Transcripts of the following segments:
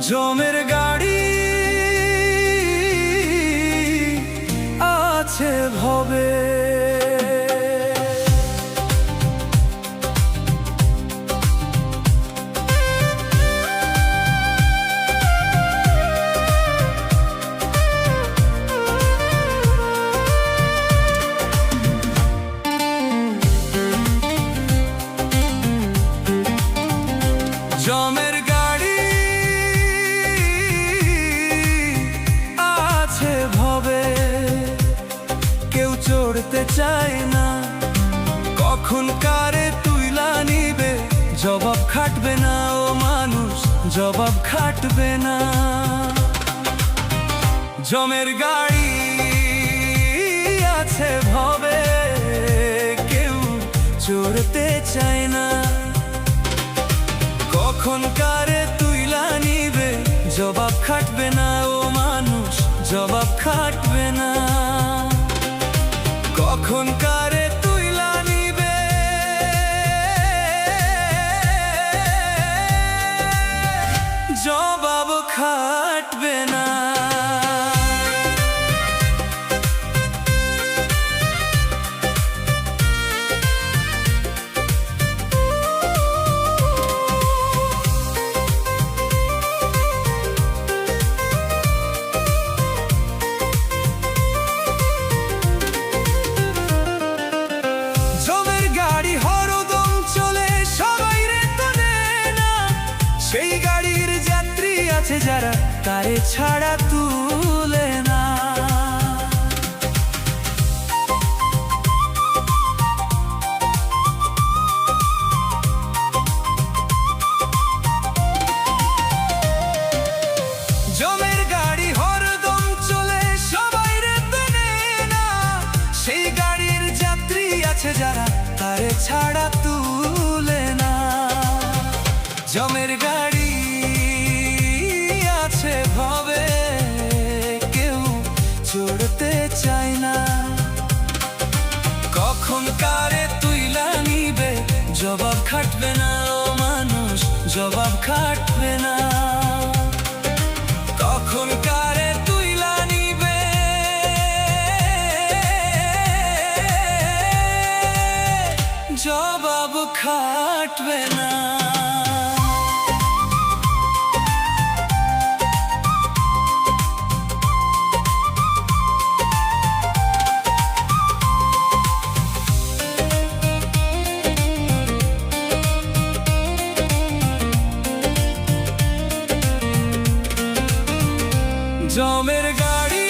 জমের গাড়ি আছে ভবে, জমের গাড়ি আছে ভবে, কেউ চড়তে চায় না, কখন কারে তুইলা নিবে, জবাব খাটবে না ও মানুষ, জবাব খাটবে না। জমের গাড়ি আছে ভবে, কেউ চড়তে চায় না, কখন কারে তুইলা নিবে, জবাব খাটবে না ও মানুষ, জবাব খাটবে না। কখন কারে তুইলা নিবে, জবাব খাটবে না। সেই গাড়ির যাত্রী আছে যারা তারে ছাড়া তুলে না। জমের গাড়ি হরদম চলে সবাই রে তেনে না, সেই গাড়ির যাত্রী আছে যারা তারে ছাড়া তুলে না। জমের গাড়ি আছে ভবে, কেউ চড়তে চায় না, কখন কারে তুইলা নিবে, জবাব খাটবে না ও মানুষ, জবাব খাটবে না। কখন কারে তুইলা নিবে, জবাব খাটবে না। জমের গাড়ি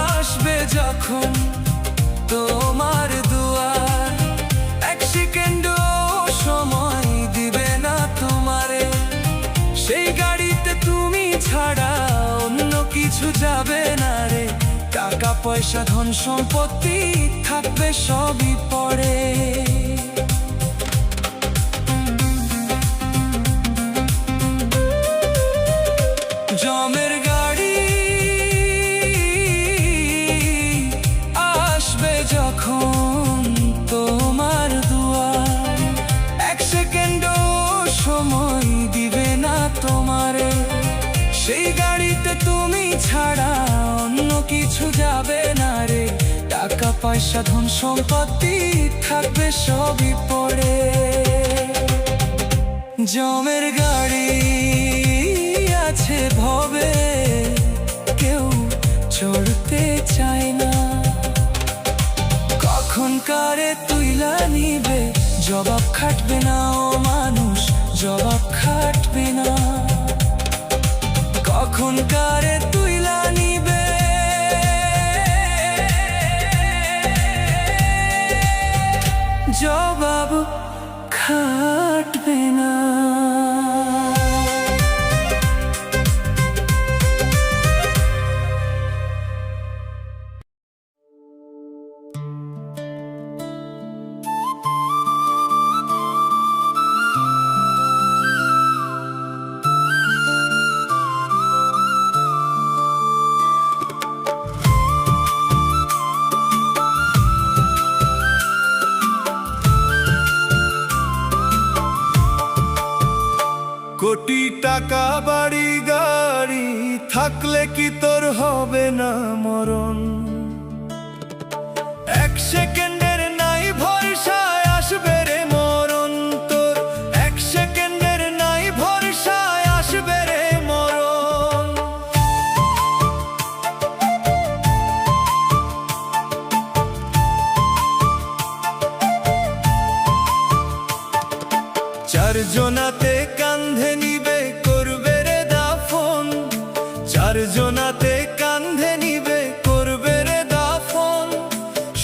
আসবে যখন তোমার দুয়ার, এক সেকেন্ডও সময় দিবে না তোমারে, সেই গাড়িতে তুমি ছাড়া অন্য কিছু যাবে না রে, টাকা পয়সা ধন সম্পত্তি থাকবে সবই পড়ে। জমের গাড়ি আসবে যখন তোমার দুয়ার, এক সেকেন্ডও সময় দিবে না তোমারে, সেই গাড়িতে তুমি ছাড়া অন্য কিছু যাবে না রে, টাকা পয়সা ধন সম্পত্তি থাকবে সবই পড়ে। জমের গাড়ি আছে ভবে, কেউ চড়তে চায় না, কখন কারে তুইলা নিবে, জবাব খাটবে না ও মানুষ, জবাব খাটবে না। কখন কারে তুইলা নিবে, জবাব খাটবে না। টাকা বাড়ি গাড়ি থাকলে কি তোর হবে না মরণ? এক সেকেন্ডের নাই ভরসায় আসবে রে মরণ তোর, এক সেকেন্ডের নাই ভরসায় আসবে রে মরণ। চারজনাতে কান্ধে নিবে করবে রে দাফন, চারজনাতে কান্ধে নিবে করবে রে দাফন।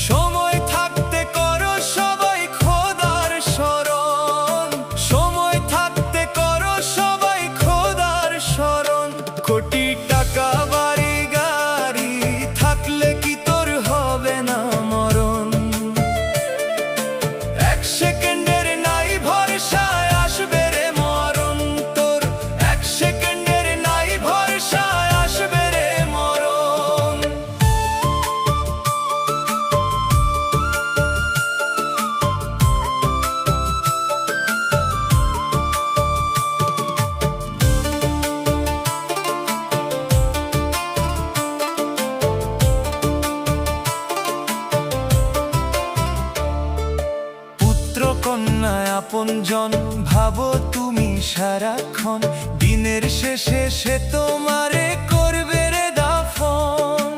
সময় থাকতে করো সবাই খোদার শরণ, সময় থাকতে করো সবাই খোদার শরণ। কোটি টাকা বাড়ি গাড়ি থাকলে কি তোর হবে না মরণ? এক সেকেন্ডের নাই ভরসায় আসবে রে মরণ তোর, এক সেকেন্ডের নাই ভরসায় আসবে রে মরণ। পুত্র কন্যায় আপনজন ভাবো তুমি সারাক্ষণ, দিনের শেষে সে তোমারে করবে রে দাফন।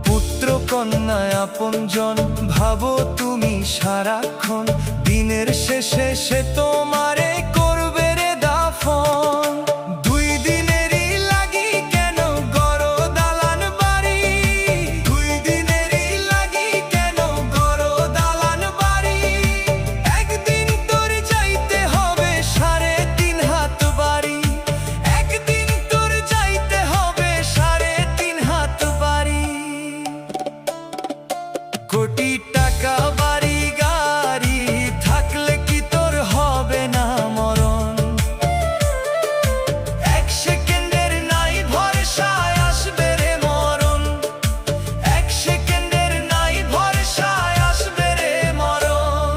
পুত্র কন্যায় আপনজন ভাবো তুমি সারাক্ষণ, দিনের শেষে সে তোমারে করবে রে দাফন। দুই দিনেরই লাগি কেন গড়ো দালান বাড়ি, দুই দিনেরই লাগি কেন গড়ো দালান বাড়ি। একদিন তোর যাইতে হবে 3.5 হাত বাড়ি, একদিন তোর যাইতে হবে 3.5 হাত বাড়ি। কোটি টাকা বাড়ি গাড়ি থাকলে কি তোর হবে না মরণ? এক সেকেন্ডের নাই ভরসায় আসবে রে মরণ, এক সেকেন্ডের নাই ভরসায় আসবে রে মরণ।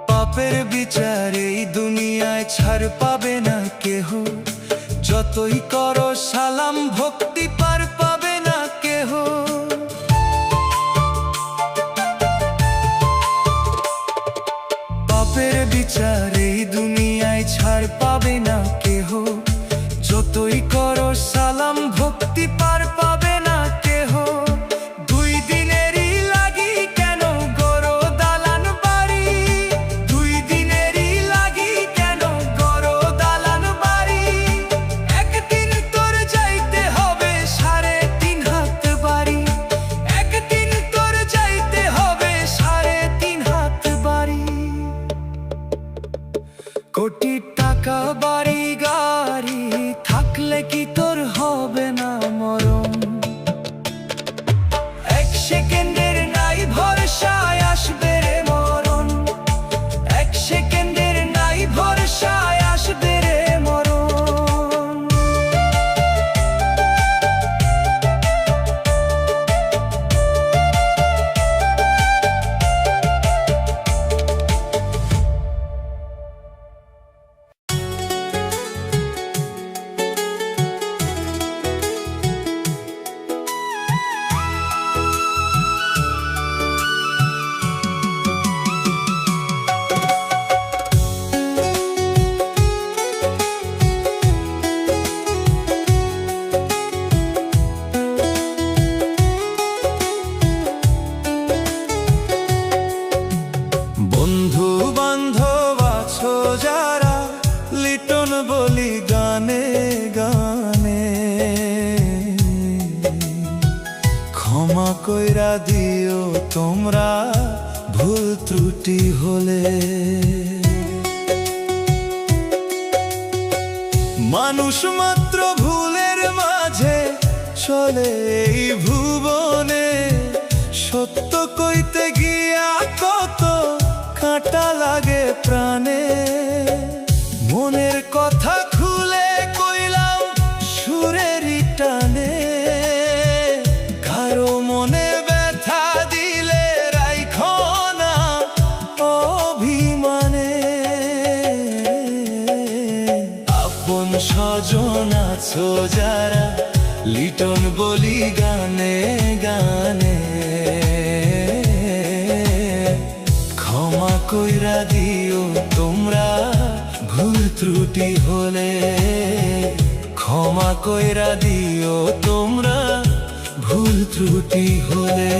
পাপের বিচার এই দুনিয়ায় ছাড় পাবে না কেহ, যতই করো সালাম ভক্তি পার পাবে না কেহ। পাপের বিচার এই দুনিয়ায় ছাড় পাবে না কেহ, যতই করো সালাম ভক্তি পার পাবে না কেহ। দুই দিনেরই লাগি কেন গড়ো দালান বাড়ি, দুই দিনেরই লাগি কেন গড়ো দালান বাড়ি। একদিন তোর যাইতে হবে 3.5 হাত বাড়ি, একদিন তোর যাইতে হবে 3.5 হাত বাড়ি। কোটি টাকা বাড়ি গাড়ি থাকলে কি তোর হবে না মরণ? এক সেকেন্ডের নাই ভরসায় আসবে রে মরণ, এক সেকেন্ডের নাই ভরসায় আসবে রে মরণ। বন্ধু বান্ধব আছো যারা, লিটন বলি গানে গানে, ক্ষমা কইরা দিও তোমরা ভুল ত্রুটি হলে। মানুষ মাত্র ভুলের মাঝে চলে এই ভুবনে, সত্য কইতে গিয়া কত কাঁটা লাগে প্রাণে। মনের কথা খুলে কইলাম সুরেরই টানে, কারো মনে ব্যথা দিলে রাইখো না অভিমানে। আপন স্বজন আছো যারা, লিটন বলি গানে গানে, ক্ষমা কইরা দিও তোমরা ভুল ত্রুটি হলে, ক্ষমা কইরা দিও তোমরা ভুল ত্রুটি হলে।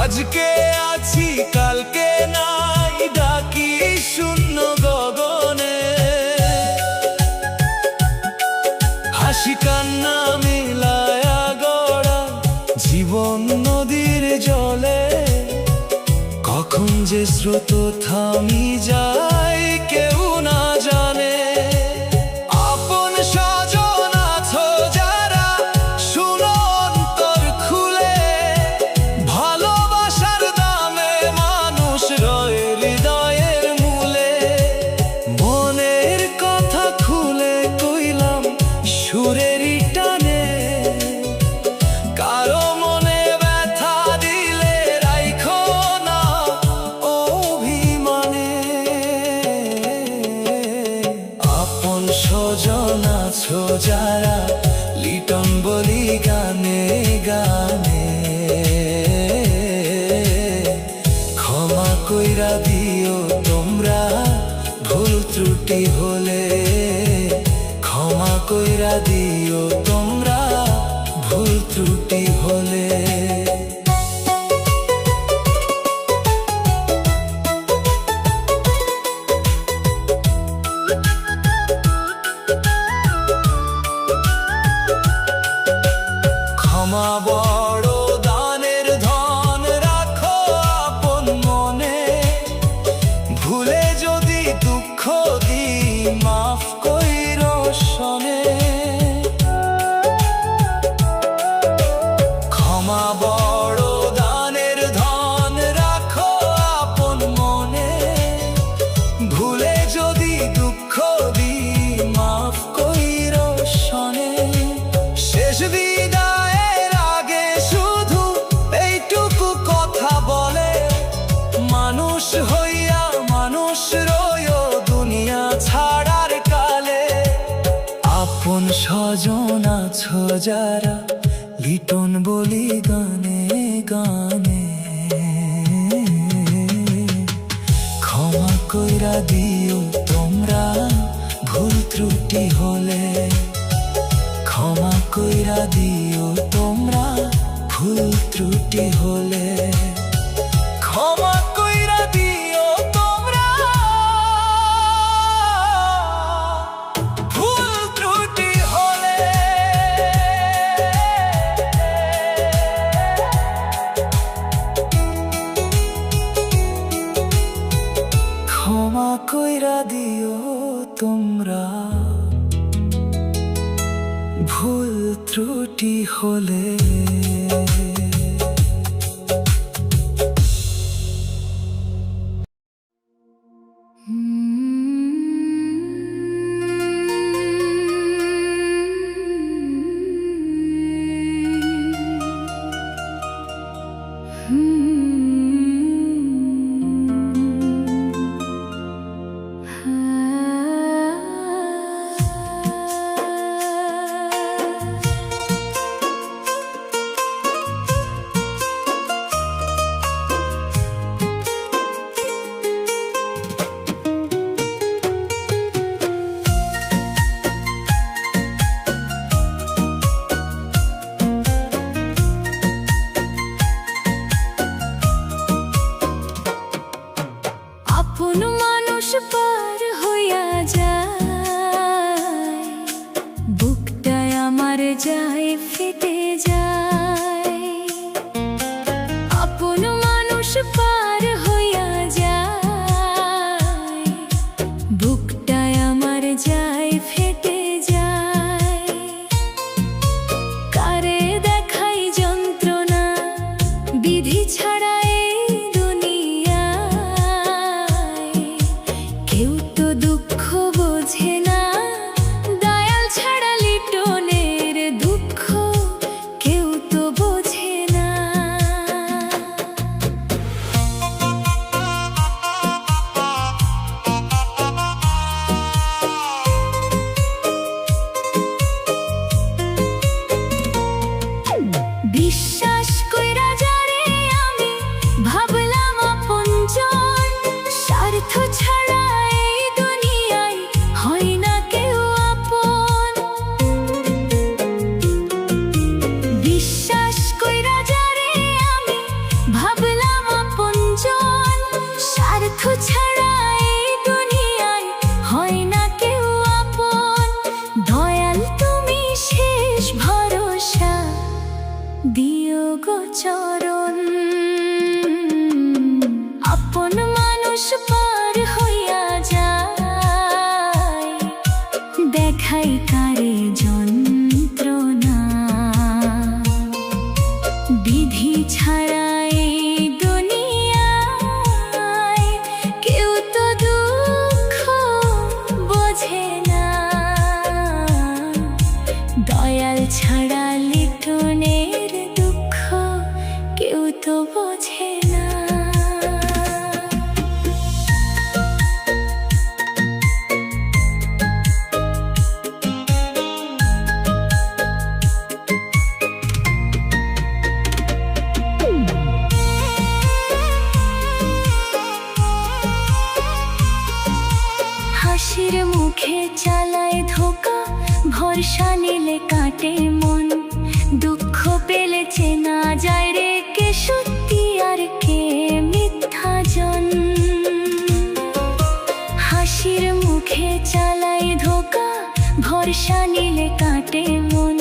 আজকে আছি কালকে নাই, ডাকি শূন্য গগনে। হাসি কান্না মিলায়া গড়া জীবন নদীর জলে, কখন যে স্রোত থামি যায় কেউ না জানে। আপন স্বজন আছো যারা, শুনো অন্তর খুলে, ভালোবাসার দামে মানুষ রয় হৃদয়ের মূলে। মনের কথা খুলে কইলাম সুরেরই টানে, কারো মনে ব্যথা দিলে রাইখো না অভিমানে। আপন স্বজন আছো যারা, লিটন বলি গানে গানে, ক্ষমা কইরা দিও তোমরা ভুল ত্রুটি হলে, ক্ষমা কইরা দিও তোমরা ভুল ত্রুটি হলে। ক্ষমা বড় দানের ধন, রাখো আপন মনে, ভুলে যদি দুঃখ দিই মাফ কইরো শোনে। ক্ষমা বড় দানের ধন, রাখো আপন মনে, ভুলে যদি দুঃখ দিই মাফ কইরো শোনে। শেষ বিদায়ের আগে শুধু এইটুকু কথা বলে, মানুষ হইয়া মানুষ রয়ো দুনিয়া ছাড়ার কালে। আপন স্বজন আছো যারা, লিটন বলি গানে গানে, ক্ষমা কইরা দিও তোমরা ভুল ত্রুটি হলে, ক্ষমা কইরা দিও তোমরা ভুল ত্রুটি হলে, ক্ষমা কইরা দিও তোমরা ভুল ত্রুটি হলে। ক্ষমা কইরা দিও তোমরা ভুল ত্রুটি হলে। আপন মানুষ পার হইয়া যায়, বুকটায় আমার যায় ফেটে যায়। আপন মানুষ পার হইয়া যায়, বুকটায় আমার যায় ফেটে যায়। কারে দেখাই যন্ত্রণা বিধি ছাড়া এই দুনিয়ায়, কেউ তো দুঃখ বোঝে না, দয়াল ছাড়া লিটনের দুঃখ কেউ তো বোঝে না। বিশ্বাস কইরা যারে আমি ভাবলাম আপনজন, স্বার্থ ছাড়া এই দুনিয়ায় হয় না কেউ আপন। বিশ্বাস কইরা যারে আমি ভাবলাম আপনজন, স্বার্থ ছাড়া এই দুনিয়ায় হয় না কেউ আপন। দয়াল তুমি শেষ ভরসা, দিও গো চরণ। আপন মানুষ পার হইয়া যায়, দেখাই কারে যন্ত্রণা বিধি ছাড়া এই দুনিয়ায়, কেউ তো দুঃখ বোঝে না, দয়াল ছাড়া লিটনের দুঃখ কেউ তো বোঝে না। হাসির মুখে চালায় ধোকা, ভরসা নিলে কাটে মন, দুঃখ পেলে চেনা যায় রে কে সত্যি আর কে মিথ্যা জন। হাসির মুখে চালায় ধোকা, ভরসা নিলে কাটে মন,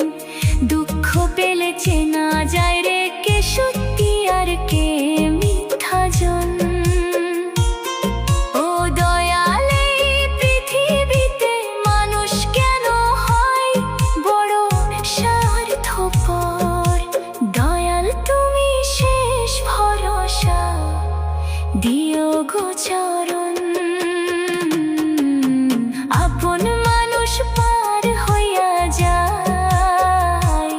দুঃখ পেলে চেনা যায় রে কে সত্যি আর কে মিথ্যা জন। ও দয়াল এই পৃথিবীতে মানুষ কেন হয় বড় স্বার্থপর, দয়াল তুমি শেষ ভরসা, দিও গো চরণ। আপন মানুষ পার হইয়া যায়,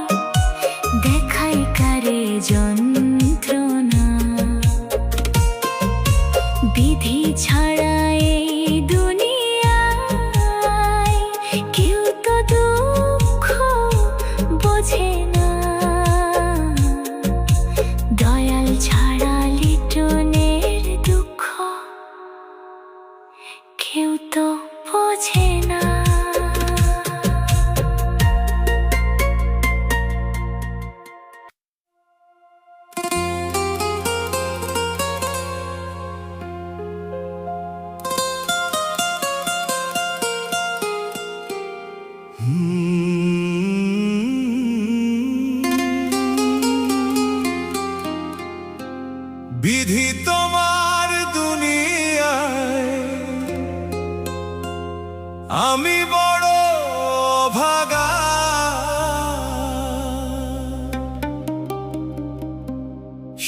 দেখাই কারে যন্ত্রণা বিধি ছাড়া এই দুনিয়ায়, কেউ তো দুঃখ বোঝে না, দয়াল ছাড়া লিটনের দুঃখ কেউ তো বোঝে না। বিধি তোমার দুনিয়ায় আমি বড় ভাগা,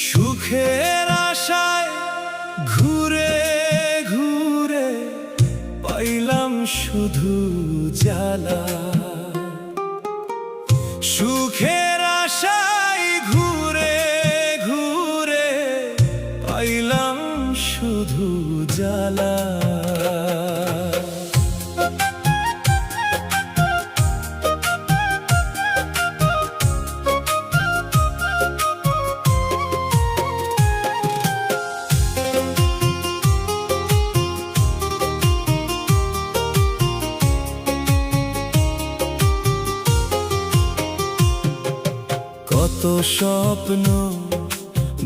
সুখের আশায় ঘুরে ঘুরে পাইলাম শুধু জ্বালা। সুখের আশায় ঘুরে ঘুরে পাইলাম শুধু জ্বালা। কত স্বপ্ন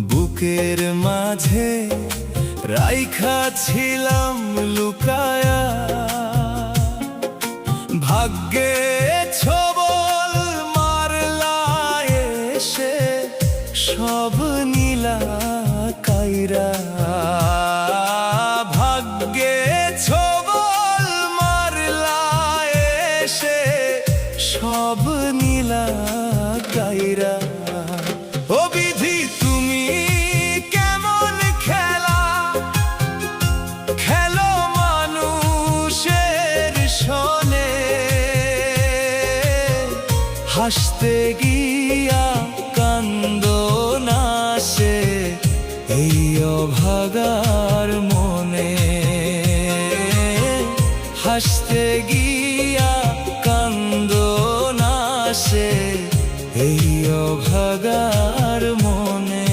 বুকের মাঝে রাইখা ছিলাম লুকায়া, ভাগ্যে ছবল মারলা এসে সব নীলা কাইরা। ভাগ্যে ছবল মারলা এসে সব নীলা কাইরা। ও বিধি তুমি কেমন খেলা খেলো মানুষের সনে, হাসতে গিয়া কান্দ না সে এই অভাগার মনে। হাসতে গিয়া কান্দ না সে এই অভাগার মনে।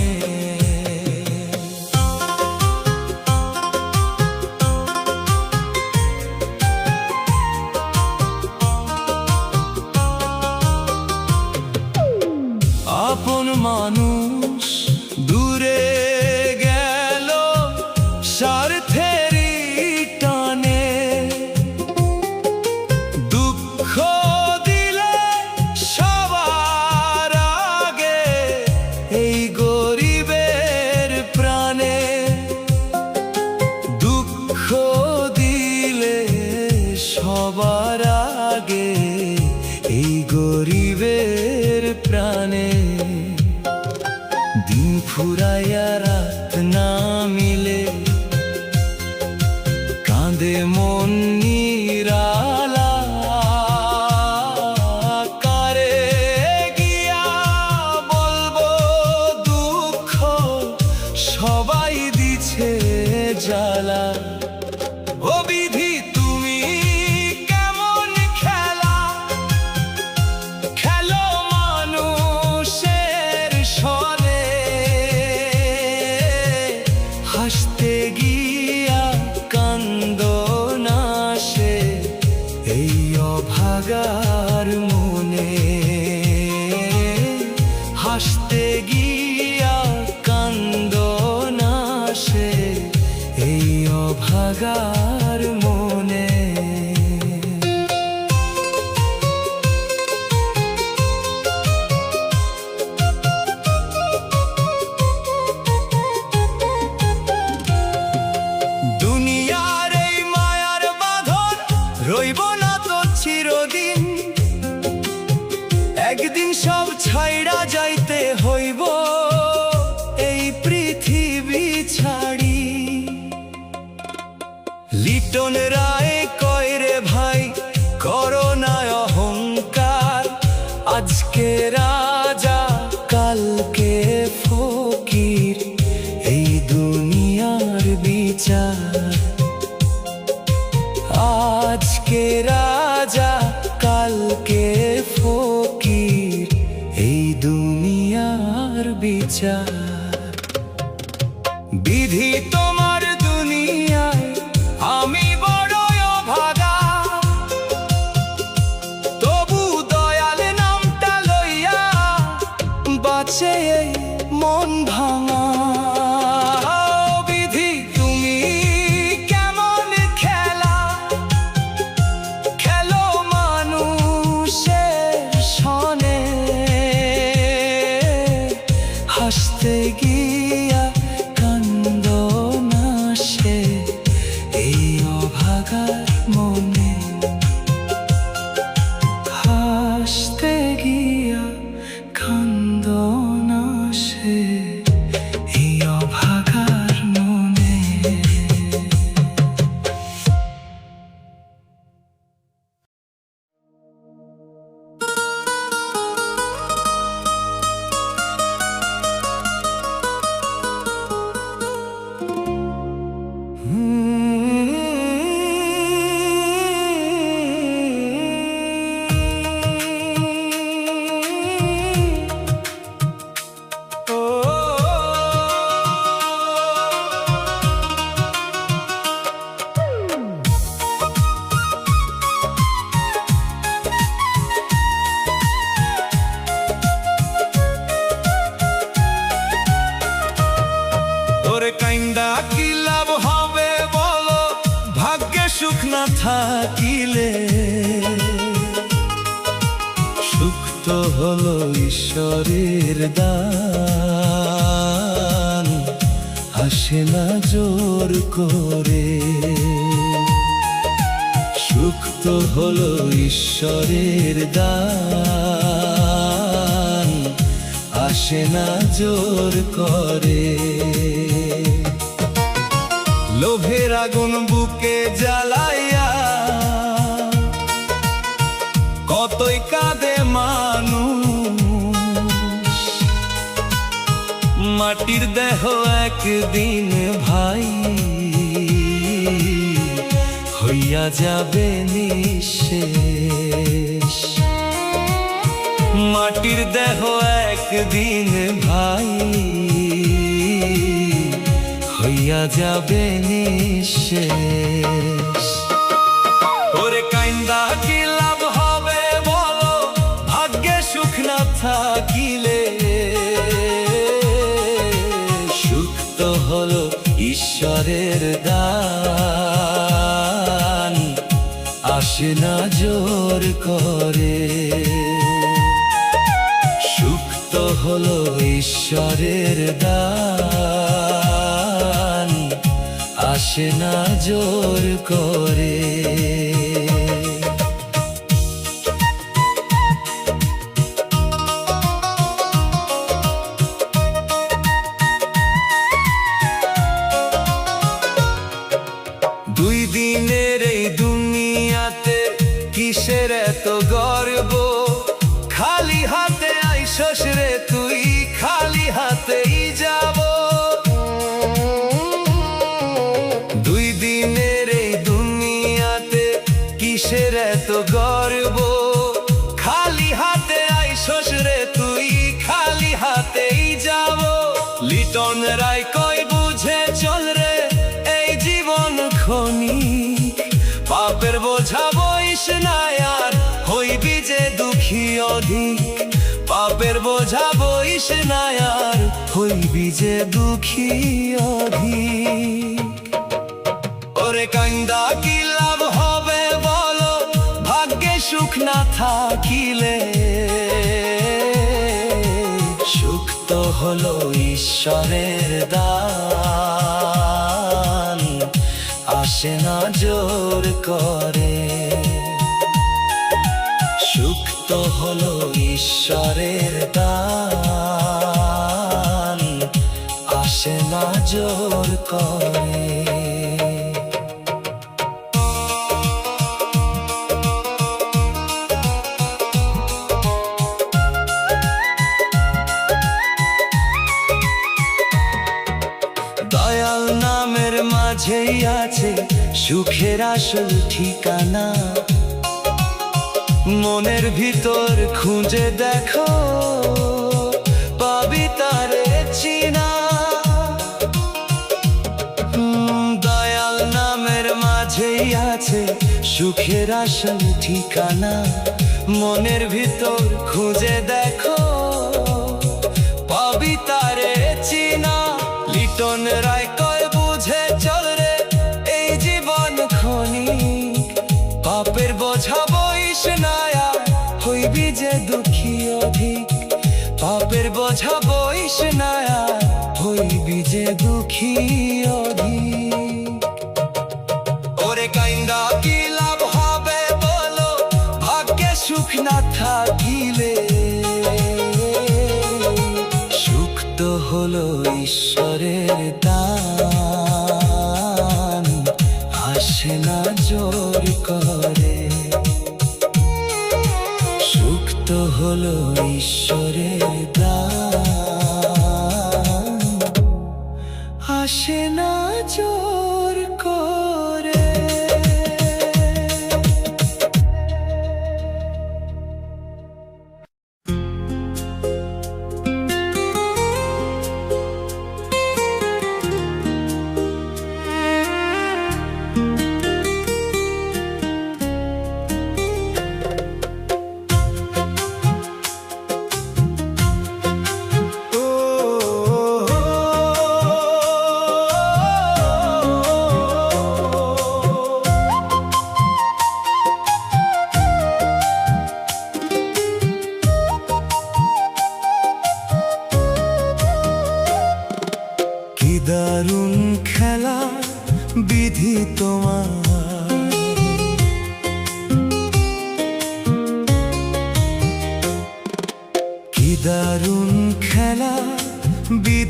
আপন মানুষ দূরে গেল স্বার্থেরই টানে, দুঃখ দিলে সবার আগে এই গরিবের প্রাণে। দুঃখ দিলে সবার আগে এই গরিবের প্রাণে। দিন ফুরাইয়া রাত না মিলে কাঁদে মন নিরালা, কারে গিয়া বলবো দুঃখ সবাই দিছে জ্বালা। ও বিধি তুমি কেমন খেলা খেলো মানুষের সনে, হাসতে গিয়া কান্দ না সে এই অভাগার মনে। হাসতে গিয়া কান্দ না সে এই অভাগার মনে। দুনিয়ার এই মায়ার বাঁধন রইব না তো চিরদিন, একদিন সব ছাইড়া যাইতে হইব এই পৃথিবী ছাড়ি। লিটন রায় কয় রে ভাই করো না অহংকার, আজকে রাজা কালকে ফকির এই দুনিয়ার বিচার। আজকে রাজা কালকে ফকির এই দুনিয়ার বিচার। বিধি তোমার দুনিয়ায় আমি বড় অভাগা, তবু দয়াল নামটা লইয়া বাঁচে এই মন ভাঙা। বিধি তুমি কেমন খেলা খেলো মানুষের সনে, হাসতে সুখ না থাকিলে সুখ তো হলো ঈশ্বরের দান, আসে না জোর করে। সুখ তো হলো ঈশ্বরের দান, আসে না জোর করে। লোভের আগুন বুকে জ্বালাইয়া কতই কাঁদে মানুষ, মাটির দেহ একদিন ভাই হইয়া যাবে নিঃশেষ। মাটির দেহ একদিন ভাই হইয়া যাবে নিঃশেষ। ওরে কাইন্দা কি লাভ হবে বলো, ভাগ্যে সুখ না থাকিলে। সুখ তো হলো ঈশ্বরের দান, আসে না জোর করে। সুখ তো হলো ঈশ্বরের দান, আসে না জোর করে। দুই দিনের এই দুনিয়াতে কিসের এত গর্ব, খালি হাতে আইসস রে তুই, খালি হাতেই যাব। দুই দিনের এই দুনিয়াতে কিসের এত গর্ব, খালি হাতে আইসস রে তুই, খালি হাতেই যাব। লিটন রায় কই বুঝে চল রে এই জীবন ক্ষণিক, পাপের বোঝা বইস না আর হইবি যে দুঃখী অধিক। পাপের বোঝা বইস না আর হইবি যে দুঃখী অধিক। ওরে কাইন্দা কি লাভ হবে বলো, ভাগ্যে সুখ না থাকিলে। সুখ তো হলো ঈশ্বরের দান, আসে না জোর করে। সুখ তো হলো ঈশ্বরের দান, আসে না জোর করে। দয়াল নামের মাঝেই আছে সুখের আসল ঠিকানা। মনের ভিতর খুঁজে দেখো পাবি তারে চিনা। দয়াল নামের মাঝেই আছে সুখের আসল ঠিকানা। মনের ভিতর খুঁজে দেখো পাবি তারে চিনা। লিটন রায় কয় বুঝে চল রে এই জীবন ক্ষণিক, পাপের বোঝা বইস না আর হইবি যে দুঃখী অধিক। পাপের বোঝা বইস না আর হইবি যে দুঃখী অধিক। ওরে কাইন্দা কি লাভ হবে বলো, ভাগ্যে সুখ না থাকিলে। সুখ তো হলো ঈশ্বরের দান, আসে না জোর করে। সুখ তো হলো ঈশ্বরের দান, আসে না জোর করে।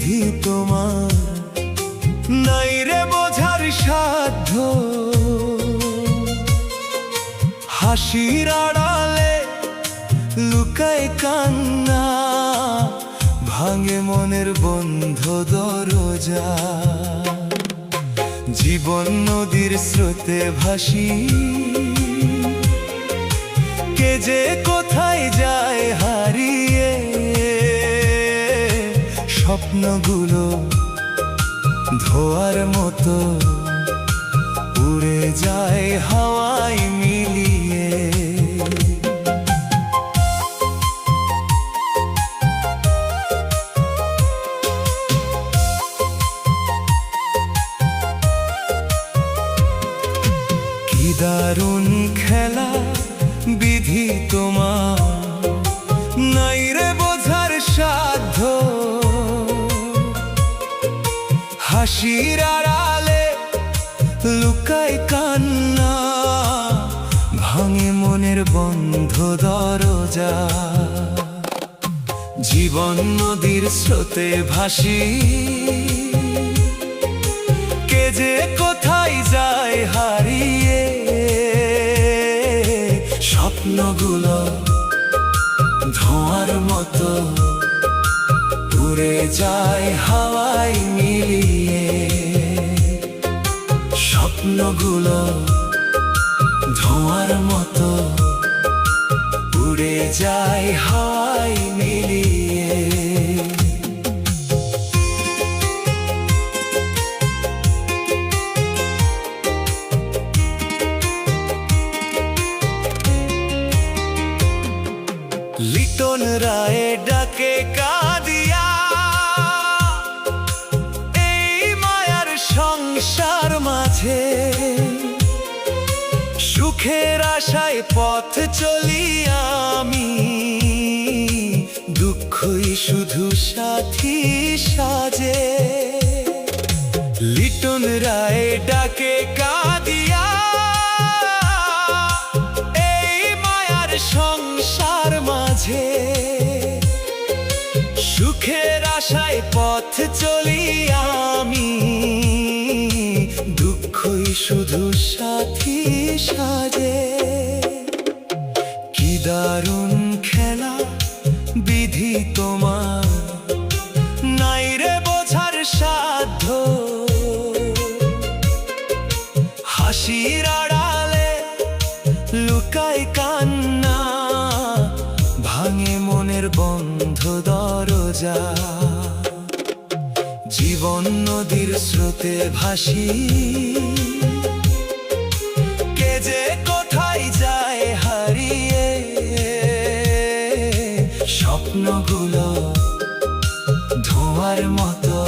বিধি তোমার, নাই রে বোঝার সাধ্য। হাসির আড়ালে লুকায় কান্না, ভাঙে মনের বন্ধ দরজা। জীবন নদীর স্রোতে ভাসি, কে যে কোথায় যায় হারিয়ে। স্বপ্নগুলো ধোয়ার মতো উড়ে যায় হাওয়ায় মিলিয়ে। কি দারুণ খেলা বিধি তোমার, নাই রে বোঝার সাধ্য। হাসির আড়ালে লুকায় কান্না, ভাঙে মনের বন্ধ দরজা। জীবন নদীর স্রোতে ভাসি, কে যে কোথায় যায় হারিয়ে। স্বপ্নগুলো ধোঁয়ার মতো উড়ে যায় হাওয়ায় মিলিয়ে। স্বপ্নগুলো ধোঁয়ার মতো উড়ে যায় হাওয়ায় মিলিয়ে। লিটন রায়ে ডাকে কাঁদিয়া, এই মায়ার সংসার মাঝে। সুখের আশায় পথ চলি আমি, দুঃখই শুধু সাথী সাজে। লিটন রায়ে ডাকে কাঁদিয়া, এই মায়ার সংসার মাঝে। সুখের আশায় পথ চলি আমি, দুঃখই শুধু সাথী সাজে। কি দারুণ খেলা বিধি তোমার, নাই রে বোঝার সাধ্য। হাসির আড়ালে লুকায় কান্না, ভাঙে মনের বন্ধ দরজা। জীবন নদীর স্রোতে ভাসি, কে যে কোথায় যায় হারিয়ে। স্বপ্নগুলো ধোঁয়ার মতো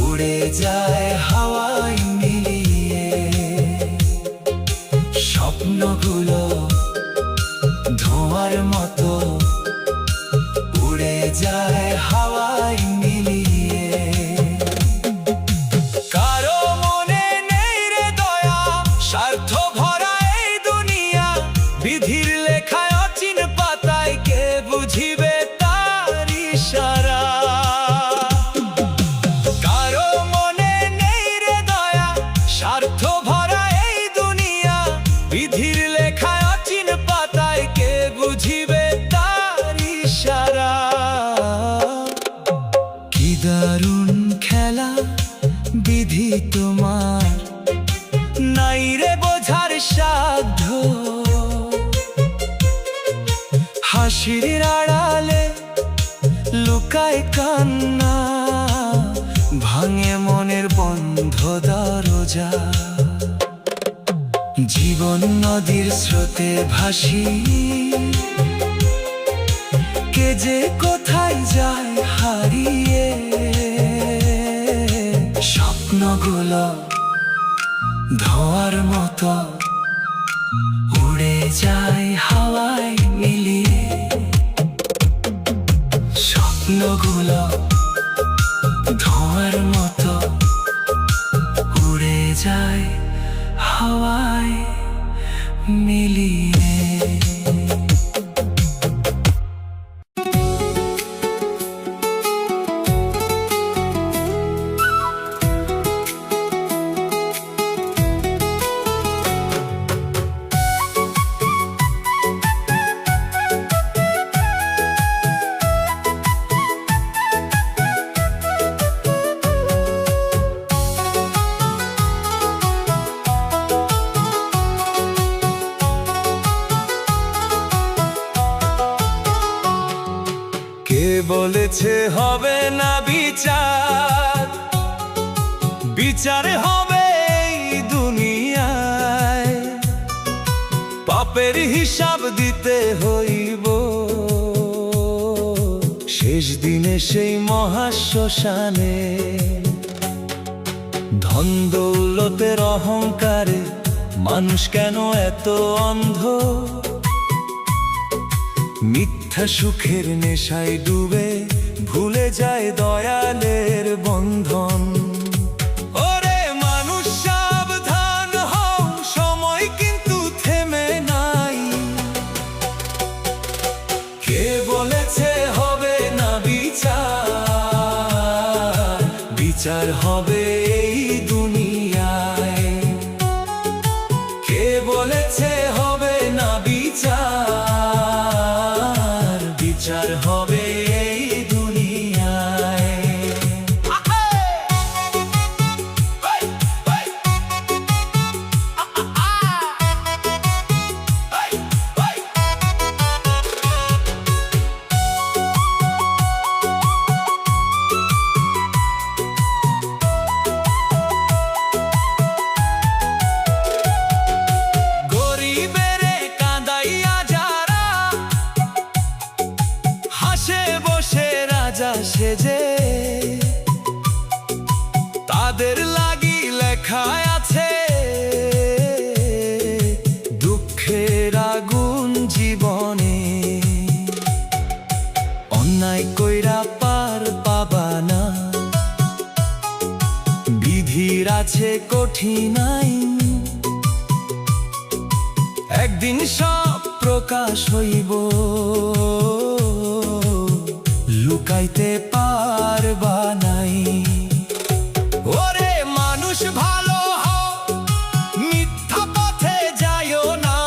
উড়ে যায় হাওয়ায় মিলিয়ে। স্বপ্নগুলো ধোঁয়ার মতো উড়ে যায় হাওয়ায় মিলিয়ে। কারো মনে নেই রে দয়া, স্বার্থ ভরা এই দুনিয়া। বিধির লেখায় অচিন পাতায়, কে বুঝিবে তার ইশারা। কারো মনে নেই রে দয়া, স্বার্থ ভরা এই দুনিয়া। বিধির লেখায় অচিন পাতায়, কে বুঝিবে তার ইশারা। কি দারুণ খেলা বিধি তোমার, নাই রে বোঝার সাধ্য। হাসির আড়ালে লুকায় কান্না, ভাঙে মনের বন্ধ দরজা। জীবন নদীর স্রোতে ভাসি, কে যে কোথায় যায় হারিয়ে। স্বপ্নগুলো ধোঁয়ার মতো উড়ে যায় হাওয়ায় মিলিয়ে। স্বপ্নগুলো ধোঁয়ার মতো উড়ে যায় হাওয়ায় মিলিয়ে। বলেছে হবে না বিচার, বিচার হবে এই দুনিয়ায়, পাপের হিসাব দিতে হইব শেষ দিনে সেই মহাশ্মশানে। ধন দৌলতের অহংকারে মানুষ কেন এত অন্ধ, মিথ্যা সুখের নেশায় ডুবে ভুলে যায় দয়ালের বন্ধন। ওরে মানুষ সাবধান হও, সময় কিন্তু থেমে নাই। কে বলেছে হবে না বিচার, বিচার হবে এই দুনিয়ায়। কে বলেছে হবে না বিচার, বিচার হবে এই দুনিয়ায়। গরিবেরে কাঁদাইয়া যারা হাসে বসে রাজা সেজে, তাদের লাগি লেখা আছে দুঃখের আগুন জীবনে। অন্যায় কইরা পার পাবা না, বিধির আছে কঠিন আইন। একদিন সব প্রকাশ হইব, লুকাইতে পারবা নাই। ওরে মানুষ ভালো হও, মিথ্যা পথে যাইও না।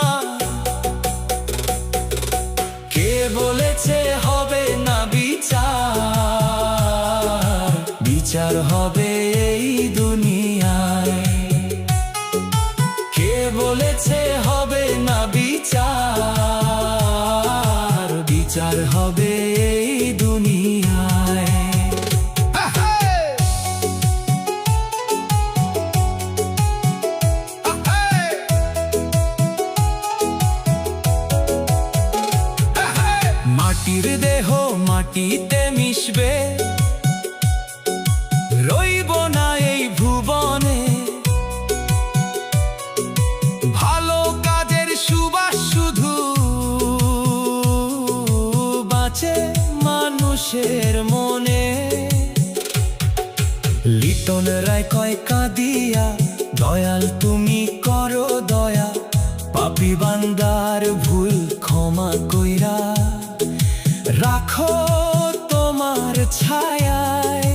কে বলেছে হবে না বিচার, বিচার হবে এই দুনিয়ায়। কে বলেছে হবে না বিচার, বিচার হবে এই দুনিয়ায়। মাটির দেহ মাটিতে মিশবে, রইব না এই ভুবনে। ভালো কাজের সুবাস শুধু বাঁচে মানুষের মনে। লিটন রায় কয় কাঁদিয়া, দয়াল তুমি করো দয়া, পাপী বান্দার ভুল ক্ষমা কইরা রাখো তোমার ছায়ায়।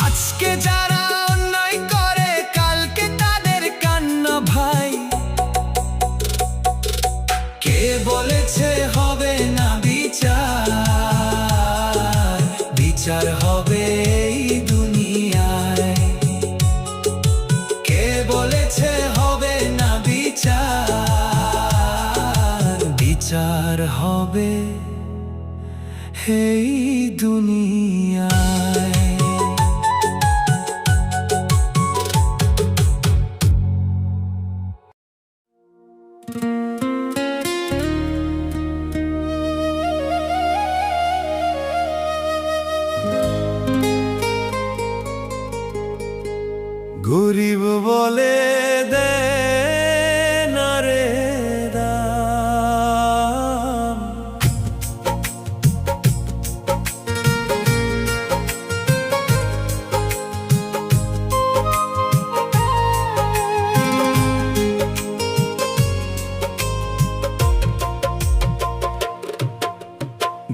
আজকে যারা অন্যায় করে কালকে তাদের কান্না ভাই। কে বলেছে হবে না বিচার, বিচার হবে এই দুনিয়ায়। কে বলেছে হবে না বিচার, বিচার হবে এই দুনিয়ায়। গরিব বলে দে না রে দাম,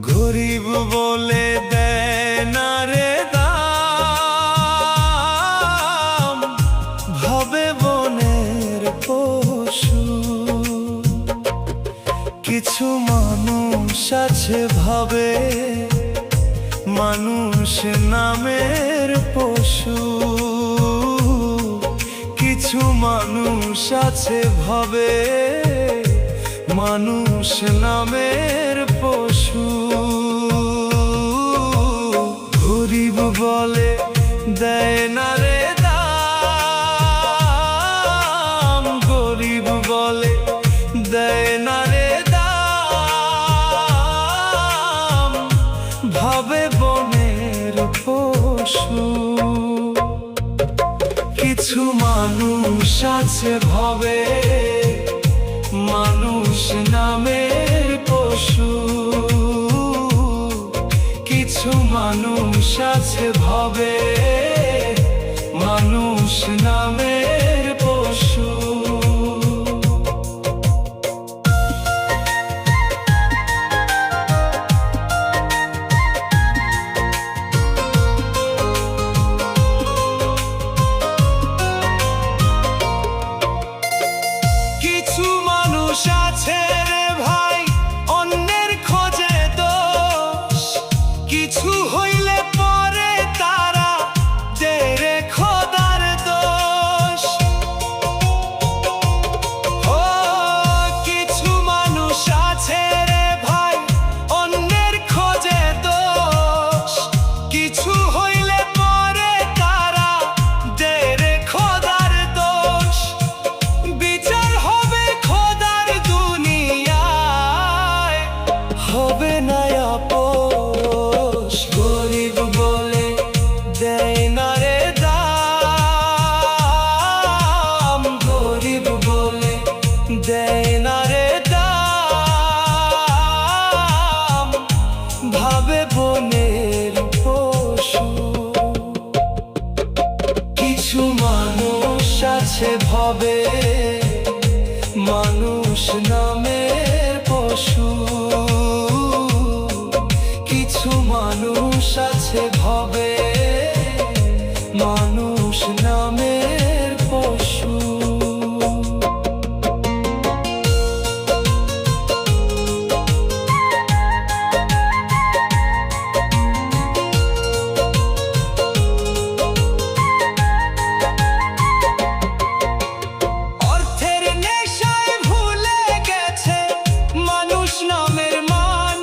গরিব বলে দে না রে দাম, ভাবে বনের পশু। কিছু মানুষ আছে ভাবে মানুষ নামের পশু। কিছু মানুষ আছে ভাবে মানুষ নামের পশু। দেয় না রে দাম, গরিব বলে দেয় না রে দাম, ভাবে বনের পশু। কিছু মানুষ আছে ভবে মানুষ নামের পশু, কিছু মানুষ আছে ভবে মানুষ নামের পশু। কিছু মানুষ আছে রে ভাই অন্যের খোঁজে দোষ, কিছু হইলে পরে তারা দেয় রে খোদার দোষ। ও কিছু মানুষ আছে রে ভাই অন্যের খোঁজে দোষ, কিছু হইলে পরে তারা দেয় রে খোদার দোষ। বিচার হবে খোদার দুনিয়ায়, হবে না আপোষ, গরিব বলে দেয় না রে দাম, গরিব বলে দেয় না রে দাম, ভাবে বনের পশু। কিছু মানুষ আছে ভবে মানুষ নামের পশু, কিছু মানুষ আছে ভবে মানুষ নামের পশু। অর্থের নেশায় ভুলে গেছে মানুষ নামের মান,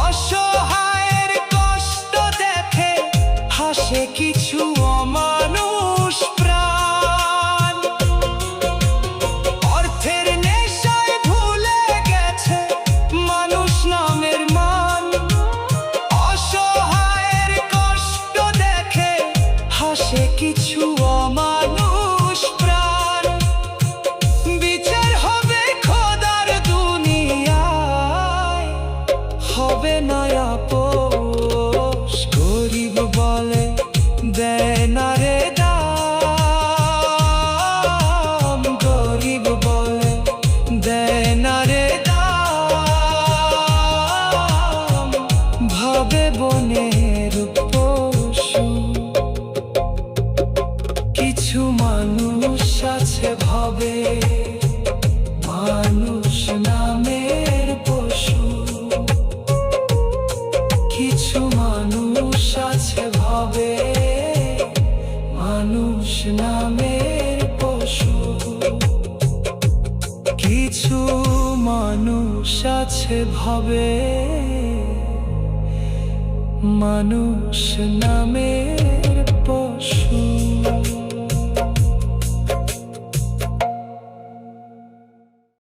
অসহায়ের কষ্ট দেখে হাসে কিছু অমানুষ প্রাণ। অর্থের নেশায় ভুলে গেছে মানুষ নামের মান, অসহায়ের কষ্ট দেখে হাসে কিছু অমানুষ প্রাণ। বিচার হবে খোদার দুনিয়ায়, হবে না আপোষ, গরিব বলে দেয় না রে দাম, গরিব বলে দেয় না রে দাম, ভাবে বনের পশু। কিছু মানুষ আছে ভবে মানুষ নামের পশু, কিছু মানুষ আছে ভবে মানুষ নামের পশু। কিছু মানুষ আছে ভবে মানুষ নামের